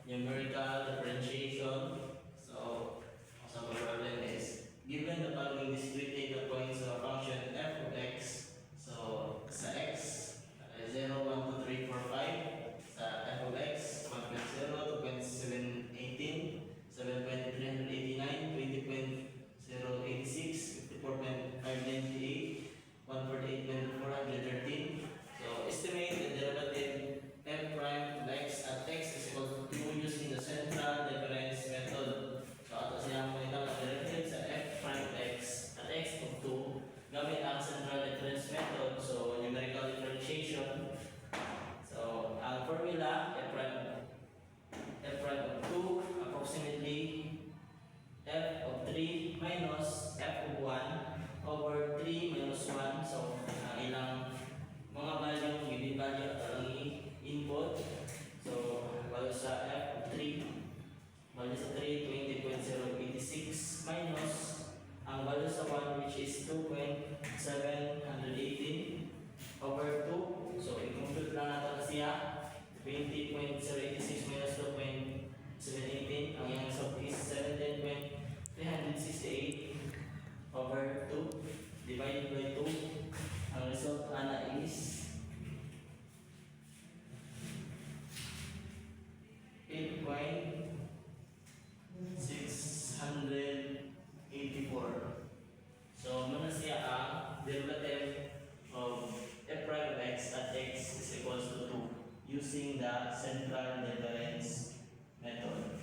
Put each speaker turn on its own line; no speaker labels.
numerical differentiation. So the problem is, given the following discrete data points of a function f of x, so sa x, 0, 1, 2, 3, 4, 5, sa f of x, 1.0, 2.718, 7.389, 20.086, 54.598, 148.413. So estimate the derivative f prime of x at x is equal to 2 using the central difference method. So ato siya mo ito ang derivative sa f prime of x at x of 2 gamit ang central difference method. So numerical differentiation. So ang formula f prime of 2 approximately f of 3 minus f of 1 over 3 minus 1. So ilang mga value, given value at ang input. So value sa f of 3, value sa 3, 20.086 minus ang value sa 1 which is 2.718 over 2. So i-compute lang natin siya. 20.086 minus 2.718. Ang yung result is 17.368 over 2 divided by 2. Ang result ana is 8.684. So muna siya ang derivative of f prime of x at x is equals to 2 using the central difference method.